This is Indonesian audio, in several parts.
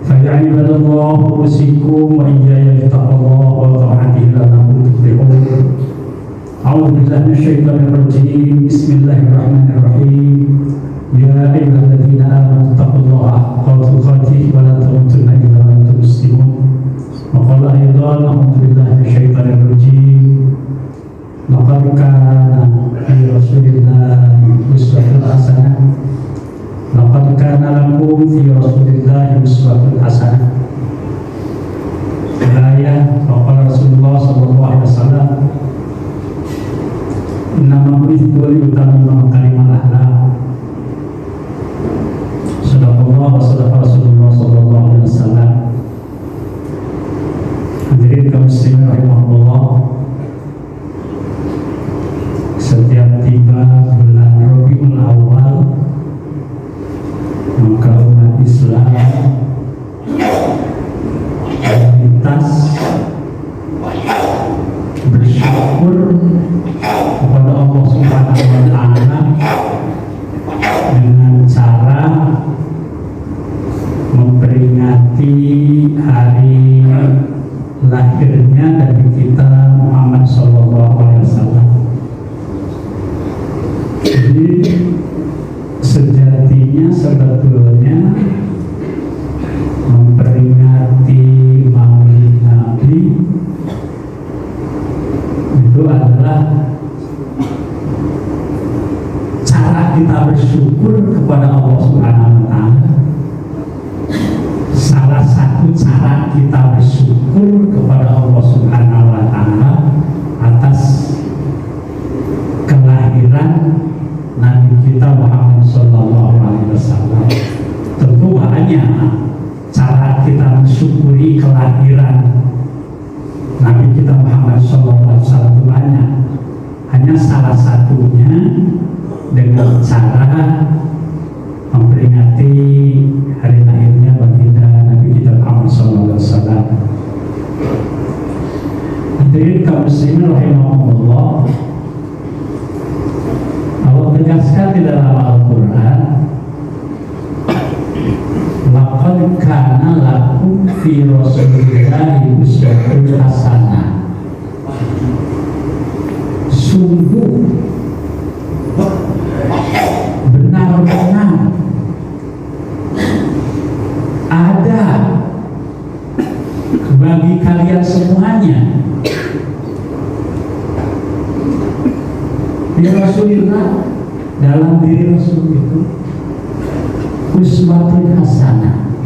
فيا عباد الله أوصيكم وإياي بتقوى الله وطاعته لعلكم تفلحون. أعوذ بالله من الشيطان الرجيم. بسم الله الرحمن الرحيم. يا أيها الذين آمنوا اتقوا الله حق تقاته ولا تموتن إلا وأنتم مسلمون. وقال أيضا أعوذ بالله من الشيطان الرجيم. لقد كان في رسول الله أسوة حسنة. لقد كان لكم في رسول الله أسوة حسنة. الآية. وقال رسول الله صلى الله عليه وسلم إنما بعثت لأتمم مكارم الأخلاق. Sadaqallah wa sadaqa Rasulullah sallallahu alaihi wasallam. Hadirin kaum muslimin rahimahullah. Setiap tiba bulan Rabiul Awal, maka umat Islam mayoritas bersyukur kepada Allah Subhanahu wa Ta'ala dengan cara memperingati hari lahirnya Nabi kita Muhammad Sallallahu Alaihi Wasallam. Jadi sejatinya sebetulnya memperingati Maulid Nabi itu adalah cara kita bersyukur kepada Allah Subhanahu wa Ta'ala. Salah satu cara kita bersyukur kepada Allah Subhanahu wa Ta'ala atas kelahiran Nabi kita Muhammad Sallallahu Alaihi Wasallam. Tentu banyak cara kita mensyukuri kelahiran Nabi kita Muhammad Sallallahu Alaihi Wasallam, itu banyak. Hanya salah satunya dengan cara memperingati hari lahirnya baginda Nabi kita Muhammad Sallallahu Alaihi Wasallam. Hadirin kaum muslimin rahimahumullah, Allah tegaskan di dalam Al-Quran, laqad kana lakum fi rasulillahi uswatun hasanah. Sungguh benar-benar ada bagi kalian semuanya di Rasulullah, dalam diri Rasul itu uswatun hasanah,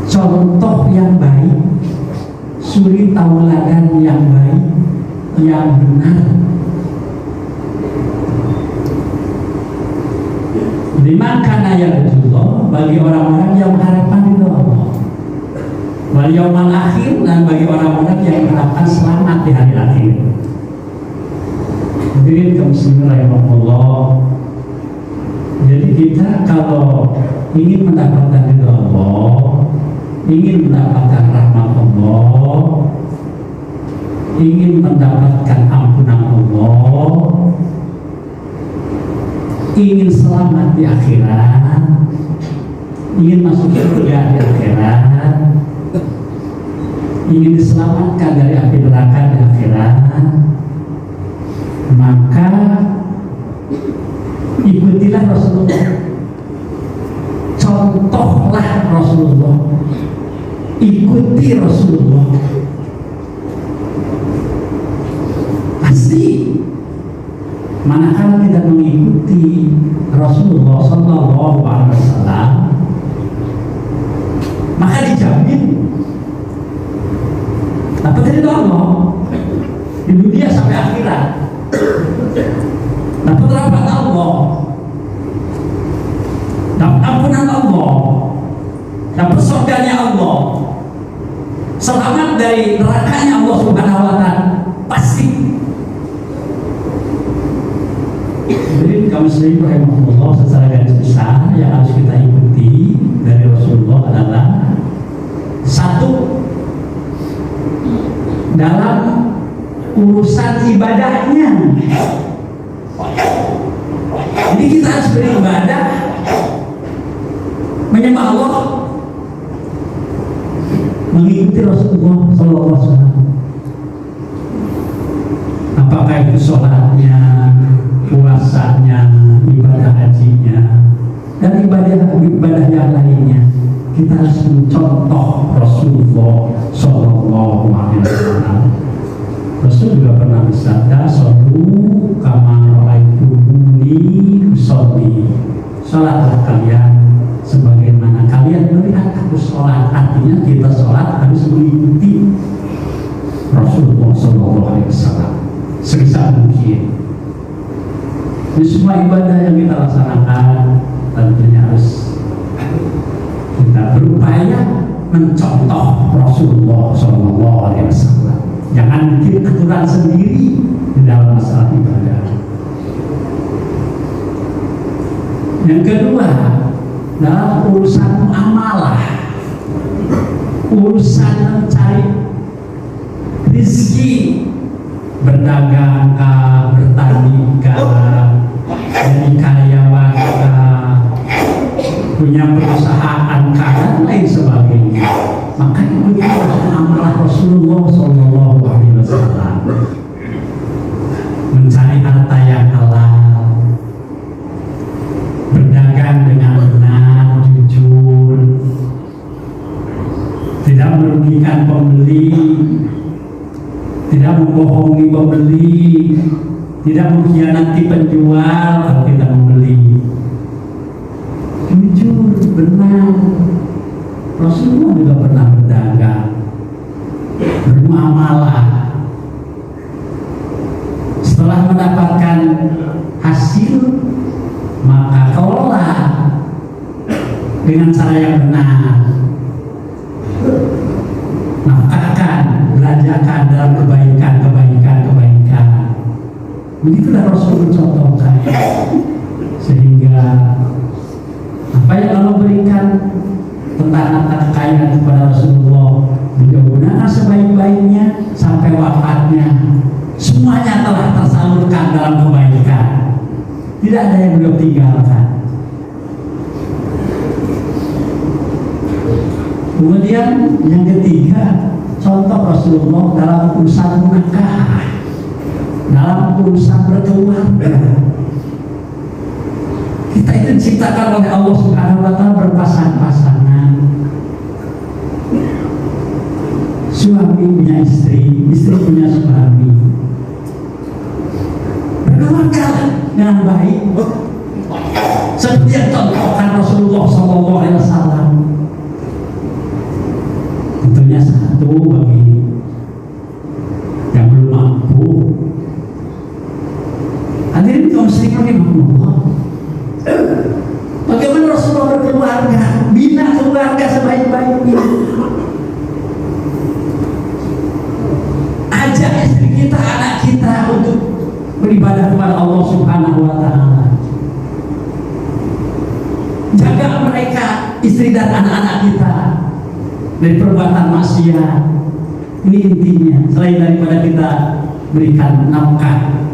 contoh yang baik, suri tauladan yang baik, yang benar. Liman kana yarjullah, bagi orang-orang yang mengharapkan ridho Allah, wal yaumal akhir, dan bagi orang-orang yang mengharapkan selamat di hari akhir. Hadirin kaum muslimin rahimahullah. Jadi kita kalau ingin mendapatkan ridho Allah, ingin mendapatkan rahmat Allah, ingin mendapatkan ampunan Allah, ingin selamat di akhirat, ingin masuk surga di akhirat, ingin diselamatkan dari api neraka di akhirat, maka ikutilah Rasulullah, contohlah Rasulullah, ikuti Rasulullah. Pasti manakala kita mengikuti Rasulullah Sallallahu Alaihi Wasallam, maka dijamin dapat ridho Allah di dunia sampai akhirat, dapat rahmat Allah, dapat ampunan Allah, dapat surganya Allah, selamat dari nerakanya Allah Subhanahu Wa Taala, pasti. Jadi kaum muslimin rahimahullah, secara garis besar yang harus kita ikuti dari Rasulullah adalah satu, dalam urusan ibadahnya. Jadi kita harus beribadah, menyembah Allah mengikuti Rasulullah Sallallahu Alaihi Wasallam. Apakah itu sholatnya, puasanya, ibadah hajinya, dan ibadah yang lainnya, kita harus mencontoh Rasulullah Sallallahu Alaihi Wasallam. Rasul juga pernah bersabda, "Shollu kama ra'aitumuni usolli." Sholatlah kalian sebagaimana kalian melihat aku sholat. Artinya kita sholat harus mengikuti Rasulullah Sallallahu Alaihi Wasallam sebisa mungkin. Di semua ibadah yang kita laksanakan tentunya harus kita berupaya mencontoh Rasulullah Sallallahu Alaihi Wasallam. Jangan bikin aturan sendiri di dalam masalah ibadah. Yang kedua, dalam urusan amalah, urusan mencari rezeki, berdagang kah, bertani kah, jadi karyawan kah, punya perusahaan kah, dan lain sebagainya. Maka itu amalah Rasulullah Sallallahu Alaihi Wasallam. Mencari harta yang halal, berdagang dengan benar, jujur, tidak merugikan pembeli, tidak membohongi pembeli, tidak mengkhianati penjual kalau kita membeli. Jujur, benar. Rasulullah juga pernah berdagang, bermuamalah. Setelah mendapatkan hasil, maka kelola dengan cara yang benar. Nafkahkan, belanjakan dalam kebaikan. Begitulah Rasul mencontohkan, sehingga apa yang Allah berikan tentang harta kekayaan kepada Rasulullah, beliau gunakan sebaik-baiknya sampai wafatnya. Semuanya telah tersalurkan dalam kebaikan. Tidak ada yang beliau tinggalkan. Kemudian yang ketiga, contoh Rasulullah dalam urusan menikah, dalam urusan berkeluarga. Kita itu diciptakan oleh Allah Subhanahu Wa Taala berpasang-pasangan. Suami punya istri, istri punya suami. Berkeluarga dengan baik, seperti yang contohkan Rasulullah Sallallahu Alaihi Wasallam. Tentunya satu bagi yang belum mampu. Hadirin kaum muslimin rahimakumullah. Bagaimana Rasulullah berkeluarga, bina keluarga sebaik-baiknya. Ajak istri kita, anak kita untuk beribadah kepada Allah Subhanahu Wa Taala. Jaga mereka, istri dan anak-anak kita, dari perbuatan maksiat. Ini intinya. Selain daripada kita berikan nafkah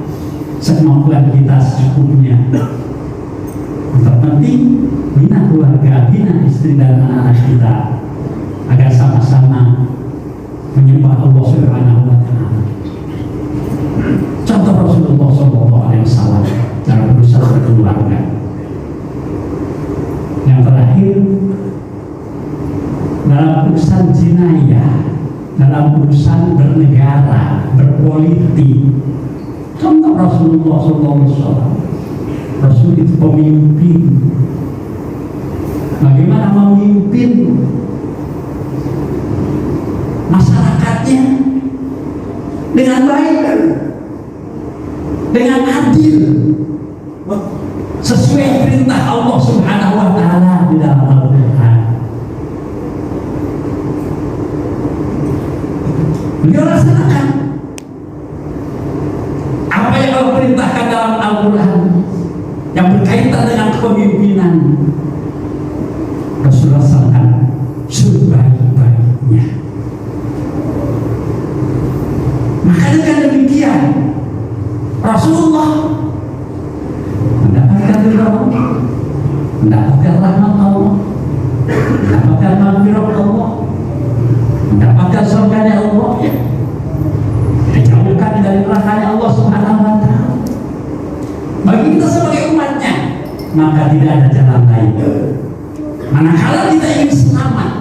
semampuan kita secukupnya, yang terpenting bina keluarga, bina istri dan anak-anak kita agar sama-sama menyembah Allah Subhanahu Wa Taala. Contoh Rasulullah Sallallahu Alaihi Wasallam dalam berusaha berkeluarga. Yang terakhir, dalam urusan jinayah, dalam urusan bernegara, berpolitik. Contoh Rasulullah SAW. Rasul itu pemimpin. Bagaimana memimpin masyarakatnya dengan baik, dengan adil, sesuai perintah Allah Subhanahu Wa Taala di dalam Al-Quran. Beliau laksanakan apa yang Allah perintahkan dalam Al-Quran yang berkaitan dengan kepemimpinan. Rasulullah laksanakan sebaik-baiknya. Maka dengan demikian Rasulullah mendapatkan ridha Allah, mendapatkan rahmat Allah, mendapatkan maghfirah Allah, maka tidak ada jalan lain. Manakala kita ingin selamat,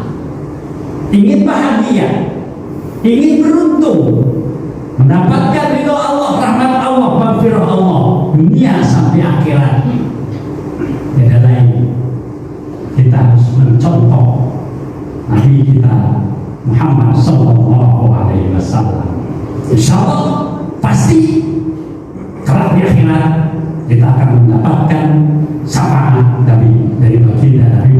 ingin bahagia, ingin beruntung, mendapatkan ridho Allah, rahmat Allah, maghfirah Allah, dunia sampai akhirat, tidak lain, kita harus mencontoh Nabi kita Muhammad Sallallahu Alaihi Wasallam. Insya Allah pasti kelak di akhirat kita akan mendapatkan syafaat dari baginda Nabi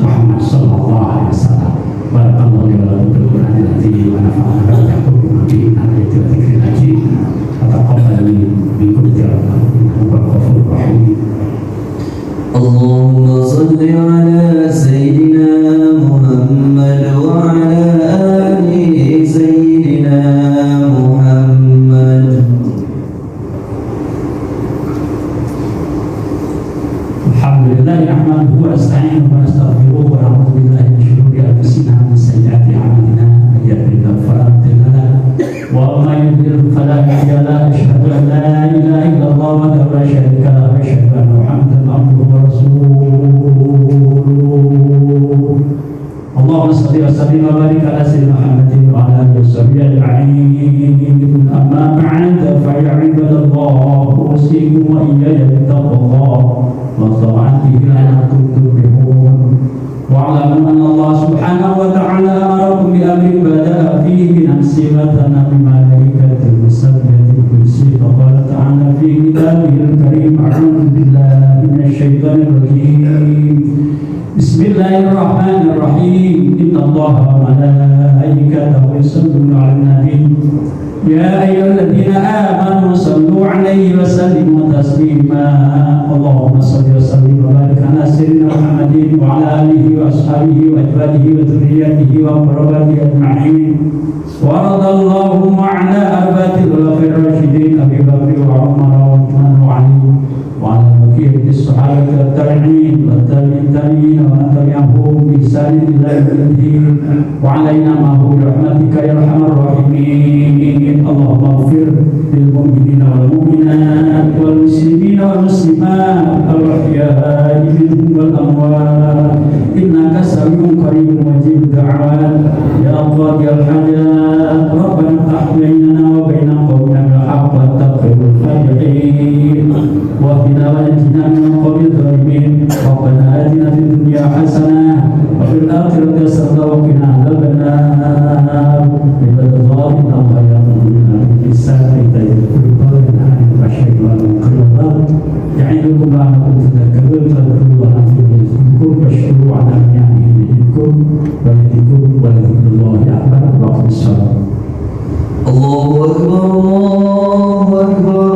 Muhammad Sallallahu Alaihi Wasallam. Barakallahu li wa lakum fil Qur'anil azim wa nafa'ana barakallahu fihi wa ayati wa dzikril hakim wa taqabbal minkum ya rabbal ghafurur rahim. Allahumma salli ala sayyidina Muhammad wa ala ali sayyidina Muhammad. Alhamdulillah nahmaduhu wa nasta'inuhu wa nastaghfiruhu wa na'udzu billahi min shururi anfusina wa min sayyiati a'malina may yahdihillahu fala mudilla lahu wa may yudlil fala hadiya lahu asyhadu an la ilaha illallah wahdahu la syarika lahu wa asyhadu anna Muhammadan abduhu wa rasuluh. Allahumma shalli wa sallim wa barik ala sayyidina Muhammadin wa ala alihi washabbihi ajma'in. Amma ba'd fa ya ibadallah usikum wa iyaya bittaqwallah وطاعته لعلكم تفلحون واعلموا ان الله سبحانه وتعالى امركم بامر بدا فيه بنفسه وثنى بملائكته المسبحه القدسي فقال تعالى في كتابه الكريم اعوذ بالله من الشيطان الرجيم بسم الله الرحمن الرحيم ان الله وملائكته يصلون على النبي يا أيها الذين آمنوا صلوا عليه وسلموا تسليما اللهم صل وسلم وبارك على سيدنا محمد وعلى آله وأصحابه وأزواجه وذريته وقرباته أجمعين ورضى اللهم على أربعة الخلفاء الراشدين أبي بكر وعمر وعثمان وعلي وعلى بقية الصحابة والتابعين والتابعين ومن تبعهم بإحسان إلى يوم الدين وعلينا معه برحمتك يا أرحم الراحمين. اللهم اغفر للمؤمنين والمؤمنات والمسلمين والمسلمات الأحياء منهم والأموات إنك سميع قريب مجيب الدعوات يا قاضي الحاجات ربنا افتح بيننا وبين قومنا بالحق والتقوى والفاتحين واهدنا ونجنا من القوم الظالمين. ربنا آتنا في الدنيا حسنة وفي الآخرة حسنة وقنا عذاب النار. عباد الله إن الله يأمرنا بالإحسان وإيتاء ذي القربى وينهى عن الفحشاء والمنكر والبغي يعظكم لعلكم تذكرون فاذكروا الله يذكركم واشكروا على نعمه يزدكم ويهدكم ولذكر الله أكبر. وأقم الصلاة. الله أكبر الله أكبر.